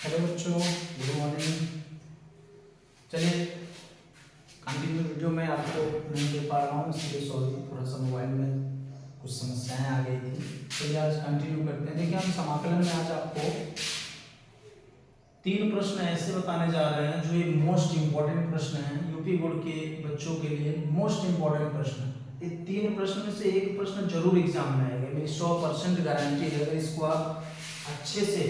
Hello बच्चों, good morning. चलिए continue video में आपको नहीं दे पा रहा हूँ, इसलिए सॉरी, थोड़ा सा मोबाइल में कुछ समस्याएं आ गई थी। चलिए आज कंटिन्यू करते हैं। देखिए हम समाकलन में आज आपको 3 प्रश्न ऐसे बताने जा रहे हैं जो एक मोस्ट इम्पोर्टेंट प्रश्न है, यूपी बोर्ड के बच्चों के लिए मोस्ट इम्पोर्टेंट प्रश्न। ये 3 प्रश्न में से एक प्रश्न जरूर एग्जाम में आएगा, मेरी 100% गारंटी है। अगर इसको आप अच्छे से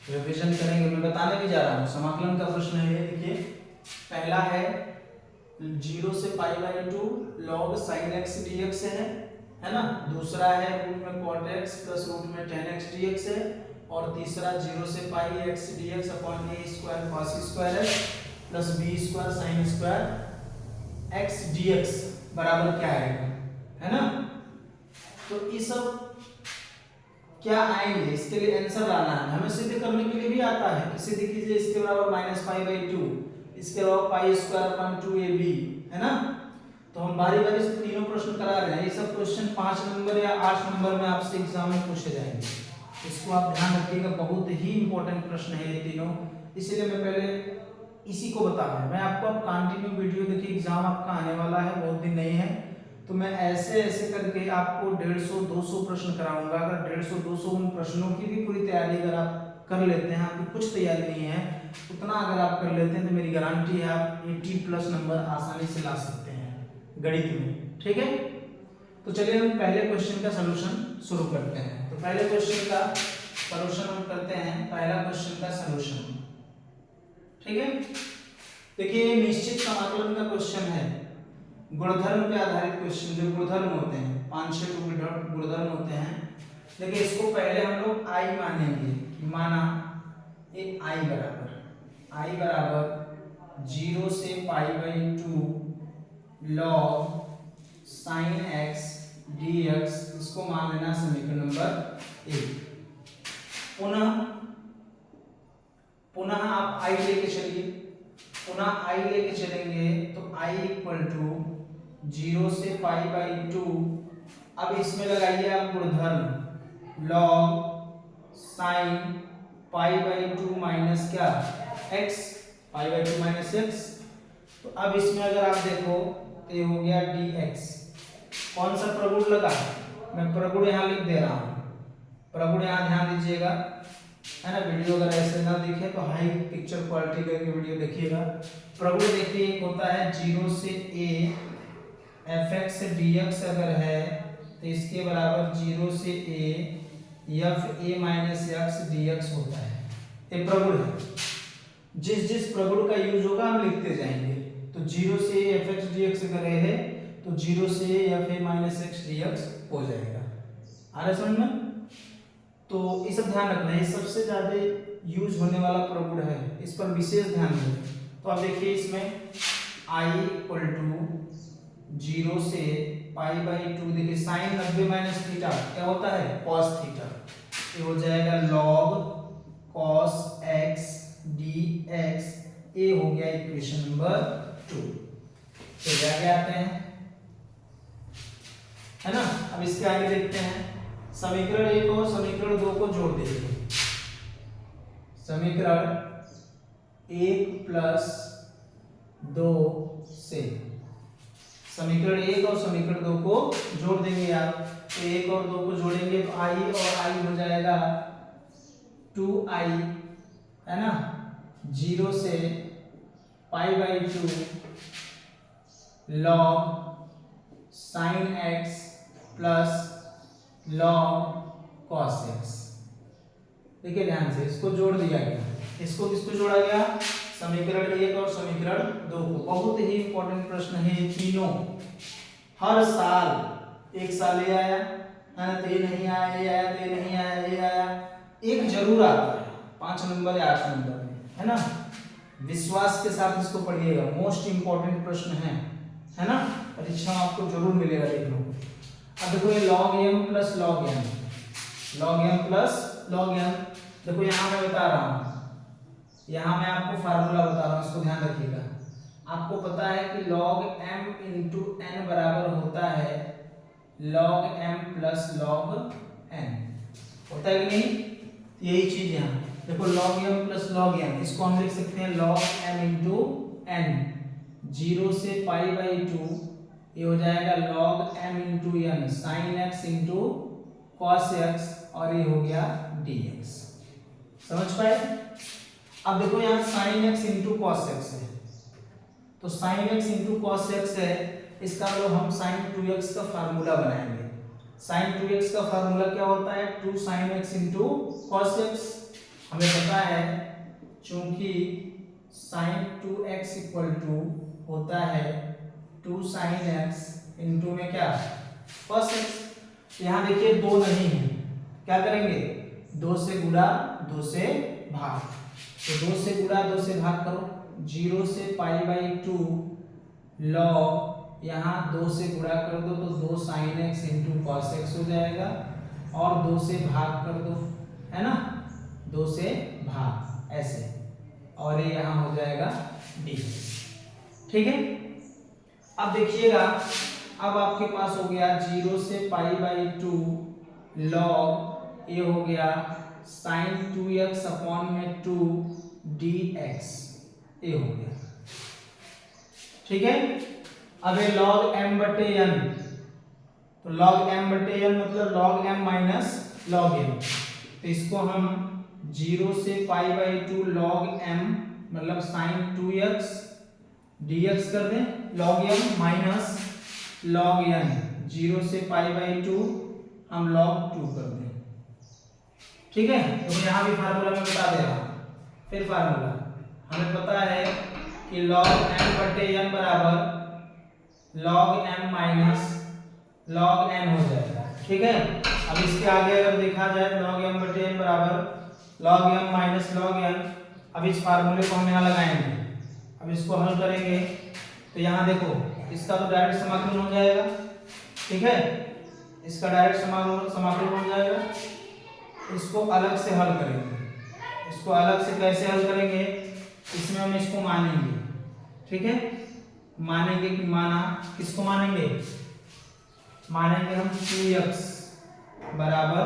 रिवीजन करेंगे, मैं बताने भी जा रहा हूँ। समाकलन का प्रश्न है, देखिए पहला है 0 से π/2 log sin x dx है ना। दूसरा है रूट में cot x प्लस रूट में tan x dx है। और तीसरा 0 से πx dx upon a square cos square x plus b square sin square x dx बराबर क्या आएगा, है ना। तो ये सब क्या आएंगे, इसके लिए आंसर लाना है। हमें सिद्ध करने के लिए भी आता है कि सिद्ध कीजिए इसके बराबर -π/2, इसके अलावा पाई स्क्वायर अपॉन 2ab, है ना। तो हम बारी बारी से तीनों प्रश्न करा रहे हैं। ये सब क्वेश्चन 5 नंबर या 8 नंबर में आपसे एग्जाम में पूछे जाएंगे, इसको आप ध्यान रखिएगा। बहुत ही इंपॉर्टेंट प्रश्न है ये तीनों, इसलिए मैं पहले इसी को बता रहा हूँ। मैं आपको अब कंटिन्यू वीडियो देखिए, एग्जाम आपका आने वाला है, बहुत दिन नहीं है, तो मैं ऐसे ऐसे करके आपको 150-200 प्रश्न कराऊंगा। अगर 150-200 उन प्रश्नों की भी पूरी तैयारी अगर आप कर लेते हैं, आपकी कुछ तैयारी नहीं है, उतना अगर आप कर लेते हैं तो मेरी गारंटी है आप 80+ नंबर आसानी से ला सकते हैं गणित में, ठीक है। तो चलिए हम पहले क्वेश्चन का सलूशन शुरू करते हैं। तो पहले क्वेश्चन का सलूशन हम करते हैं, पहला क्वेश्चन का सलूशन, ठीक है। देखिए निश्चित समाकलन का क्वेश्चन है, गुणधर्म पे आधारित क्वेश्चन। जो गुणधर्म होते हैं 5-6 गुणधर्म होते हैं। देखिए इसको पहले हम लोग i मानेंगे कि माना ये i बराबर 0 से π/2 log sin x dx, इसको मान लेना समीकरण नंबर 1। पुनः आप i लेके चलिए, तो i इक्वल टू 0 से π/2। अब इसमें लगाइए आप गुणधर्म log sin π/2 माइनस क्या x, π/2 माइनस x। तो अब इसमें अगर आप देखो तो ये हो गया dx। कौन सा प्रगुण लगा, मैं प्रगुण यहाँ लिख दे रहा हूँ, प्रगुण यहाँ ध्यान दीजिएगा, है ना। वीडियो अगर ऐसे ना दिखे तो हाई पिक्चर क्वालिटी करके वीडियो देखिएगा। प्रगुण देखिए एक होता है 0 से a fx dx अगर है तो इसके बराबर 0 से a f a minus x dx होता है। ये प्रगुण है, जिस प्रगुण का यूज होगा हम लिखते जाएंगे। तो 0 से a fx dx अगर है तो 0 से a f a minus x dx हो जाएगा। आ रहा समझ में। तो ये सब ध्यान रखना है, सबसे ज्यादा यूज होने वाला प्रगुण है, इस पर विशेष ध्यान दें। तो अब देखिए इसमें i इक्वल टू 0 से π/2, देखिए साइन 90 माइनस थीटा क्या होता है, cos थीटा। ये हो जाएगा log cos x dx। ये हो गया इक्वेशन नंबर 2। चलिए आगे आते हैं, है ना। अब इसके आगे देखते हैं समीकरण 1 और समीकरण 2 को जोड़ दीजिए। समीकरण 1 प्लस 2 से समीकरण 1 और समीकरण 2 को जोड़ देंगे आप। तो 1 और 2 को जोड़ेंगे तो i और i हो जाएगा 2i, है ना। 0 से π/2 log sin x plus log cos x। देखिए ध्यान से इसको जोड़ दिया गया, इसको किसको जोड़ा गया, समीकरण 1 और समीकरण 2 को। बहुत ही इंपॉर्टेंट प्रश्न है ये तीनों, हर साल एक साल ये आया है ना, तो ये नहीं आया, ये आया, तो ये नहीं आया, ये आया, एक जरूर आता है 5 नंबर या 8 नंबर में, है ना। विश्वास के साथ इसको पढ़िएगा, मोस्ट इंपॉर्टेंट प्रश्न है ना, परीक्षा में आपको जरूर मिलेगा देखने को। अब देखो ये log m plus log n, log m plus log n। देखो यहाँ मैं बता रहा हूँ, यहाँ मैं आपको फार्मूला बता रहा हूँ, इसको ध्यान रखिएगा। आपको पता है कि log m इंटू n बराबर होता है log m plus log n, होता है कि नहीं। यही चीज यहाँ देखो log m plus log n, इसको हम लिख सकते हैं log m इंटू n, 0 से पाई बाई 2, ये हो जाएगा log m into n sine x into cos x, और ये हो गया dx। समझ पाए? अब देखो यहाँ sine x into cos x है, तो sine x into cos x है, इसका मतलब हम साइन 2x का फार्मूला बनाएंगे। साइन 2x का फार्मूला क्या होता है? 2 sine x into cos x। हमें पता है चूंकि साइन 2x इक्वल टू होता है 2 साइन x इंटू में क्या कॉस x। यहाँ देखिए 2 नहीं है, क्या करेंगे? 2 से गुणा 2 से भाग, तो 2 से गुणा 2 से भाग करो, 0 से पाई बाई 2 लॉग, यहाँ 2 से गुणा कर दो तो 2 sine x into cos x हो जाएगा, और 2 से भाग कर दो, है ना, 2 से भाग ऐसे, और ये यहाँ हो जाएगा dx। ठीक है, अब देखिएगा, अब आपके पास हो गया 0 से पाई बाई 2 लॉग, ये हो गया साइन 2x अपॉन में 2 dx, ये हो गया। ठीक है, अब ये log m बटे n, तो log m बटे n मतलब log m minus log m, तो इसको हम 0 से पाई बाई 2 log m मतलब साइन 2x dx कर दें, log m minus log n, 0 से पाई बाई 2 हम log 2 कर दें। ठीक है, तो यहाँ भी फार्मूला में बता दे रहा हूँ, फिर फार्मूला हमें पता है कि log m बटे n बराबर log m minus log n हो जाएगा। ठीक है, अब इसके आगे अगर देखा जाए log m बटे n बराबर log m minus log n, अब इस फार्मूले को हम यहाँ लगाएंगे, अब इसको हल करेंगे तो यहाँ देखो इसका तो डायरेक्ट समाकलन हो जाएगा। ठीक है, इसका डायरेक्ट समाकलन हो जाएगा, इसको अलग से हल करेंगे, इसको अलग से कैसे हल करेंगे, इसमें हम इसको मानेंगे। ठीक है, मानेंगे कि माना, किसको मानेंगे? मानेंगे हम 2x बराबर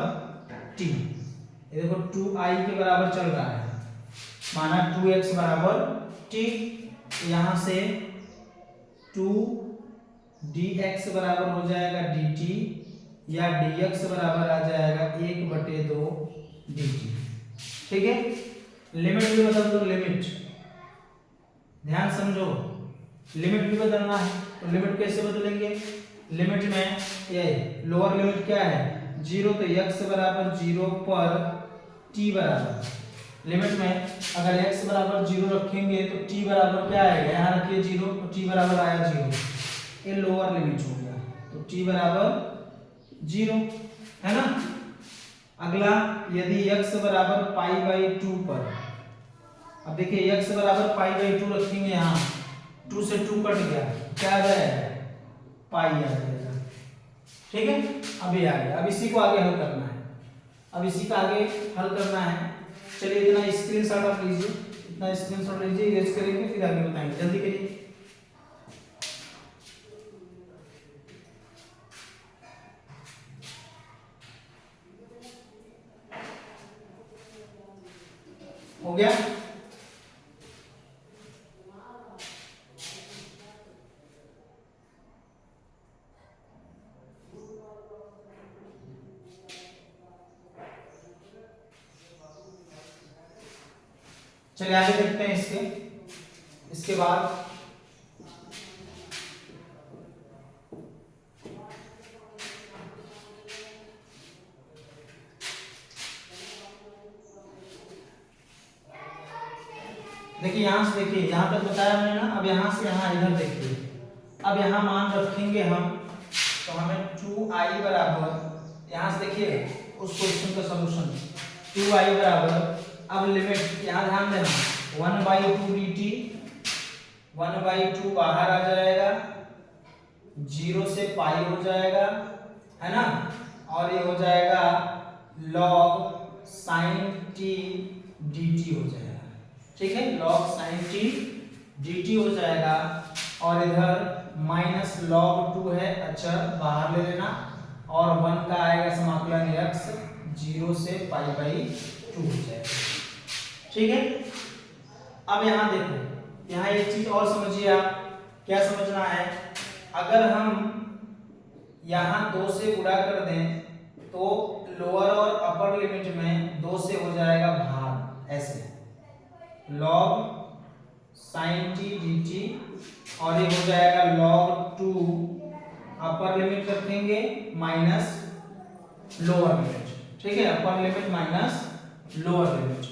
t, ये देखो 2i के बराबर चल रहा है, माना 2x बराबर t, यहाँ से 2 dx बराबर हो जाएगा dt, या dx बराबर आ जाएगा 1/2 dt। ठीक है, लिमिट भी बदल दो, लिमिट ध्यान समझो, लिमिट भी बदलना है, तो लिमिट कैसे बदलेंगे? लिमिट में ये लोअर लिमिट क्या है? 0, तो x बराबर 0 पर t बराबर, लिमिट में अगर x बराबर 0 रखेंगे तो t बराबर क्या आएगा? यहाँ रखिए 0, तो t बराबर आया 0, ये लोअर लिमिट हो गया, तो t बराबर 0, है ना। अगला यदि x बराबर पाई बाई 2 पर, अब देखिए x बराबर पाई बाई 2 रखेंगे, यहाँ 2 से 2 कट गया, क्या आ जाएगा? पाई आ जाएगा। ठीक है, अभी आ गया, अब इसी को आगे हल करना है, अब इसी का आगे हल करना है। चलिए इतना स्क्रीनशॉट आप लीजिए, इतना स्क्रीनशॉट लीजिए, इरेज करेंगे फिर आगे बताएंगे, जल्दी करिए। हो गया? चलिए आगे देखते हैं इसके बाद देखिए, यहां से देखिए, यहां तक बताया हमने ना, अब यहां से यहां इधर देखिए, अब यहां मान रखेंगे हम, तो हमें 2i बराबर, यहां से देखिए उस क्वेश्चन का सॉल्यूशन, 2i बराबर, अब लिमिट यहाँ ध्यान देना, 1/2 dt, 1/2 बाहर आ जाएगा, 0 से पाई हो जाएगा, है ना, और ये हो जाएगा log sin t dt हो जाएगा। ठीक है, log sin t dt हो जाएगा, और इधर माइनस log 2 है, अच्छा बाहर ले लेना, और 1 का आएगा समाकलन x, 0 से पाई बाई 2 हो जाएगा। ठीक है। अब यहाँ देखो, यहाँ एक चीज और समझिए आप, क्या समझना है, अगर हम यहाँ 2 से गुणा कर दें तो लोअर और अपर लिमिट में 2 से हो जाएगा भाग, ऐसे log sin t dt, और ये हो जाएगा log 2, अपर लिमिट रखेंगे माइनस लोअर लिमिट, ठीक है, upper limit minus lower limit.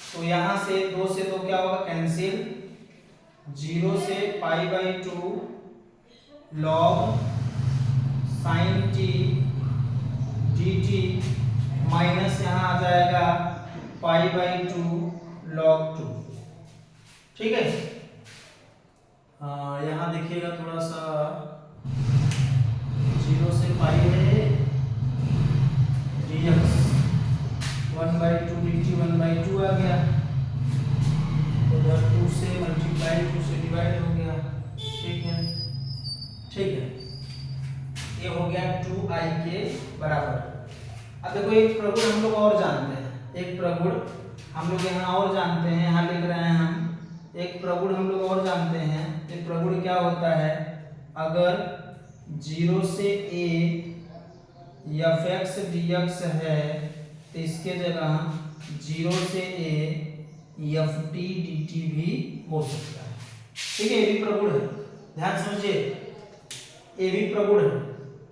तो यहां से 2 से 2 क्या होगा, कैंसिल, 0 से π/2 log sin t dt minus यहाँ आ जाएगा π/2 log 2, ठीक है। यहाँ देखिएगा थोड़ा सा, 0 से पाई है dx, 1/2 dt 1/2 आ गया, उधर 2 से मल्टीप्लाई 2 से डिवाइड हो गया, ठीक है, ठीक है, ये हो गया 2i के बराबर। अब देखो एक प्रगुण हम लोग और जानते हैं, एक प्रगुण हम लोग यहाँ और जानते हैं, यहाँ लिख रहे हैं हम, एक प्रगुण हम लोग और जानते हैं। ये प्रगुण क्या होता है, अगर 0 से a fx dx है तो इसके जगह 0 से a ft dt भी हो सकता है, ठीक है, ये भी प्रगुण है, ध्यान समझिए, ये भी प्रगुण है।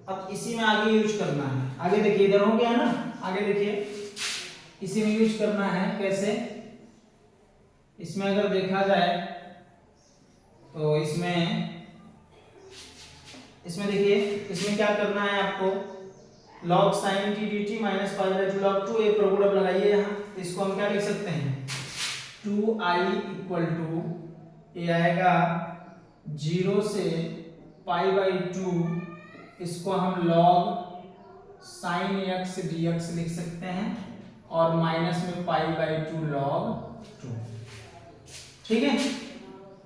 अब इसी में आगे यूज करना है, आगे देखिए, इधर हो गया ना, आगे देखिए, इसी में यूज करना है, कैसे, इसमें अगर देखा जाए तो इसमें देखिए, इसमें क्या करना है आपको, log sin t dt minus π/2 log 2, एक प्रगुण अब लगाइए यहाँ, तो इसको हम क्या लिख सकते हैं, 2i इक्वल टू, ये आएगा 0 से π/2, इसको हम log sin x dx लिख सकते हैं, और माइनस में π/2 log 2, ठीक है।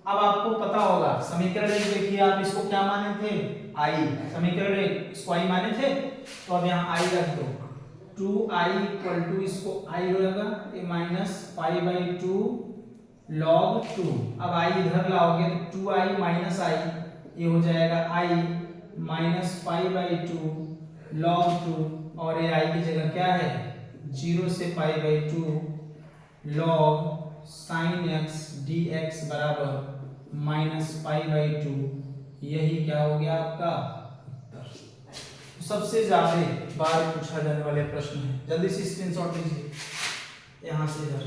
अब आपको पता होगा समीकरण एक, देखिए आप इसको क्या माने थे, i, समीकरण एक इसको i माने थे, तो अब यहाँ i रख दो, 2i इक्वल टू, इसको i होगा ये माइनस π/2 log 2, अब i इधर लाओगे तो 2i माइनस i, ये हो जाएगा i माइनस π/2 log 2, और ये i की जगह क्या है, 0 से π/2 log sin x dx बराबर माइनस π/2, यही क्या हो गया आपका उत्तर। सबसे ज्यादा बार पूछा जाने वाले प्रश्न है, जल्दी से स्क्रीनशॉट लीजिए यहाँ से इधर।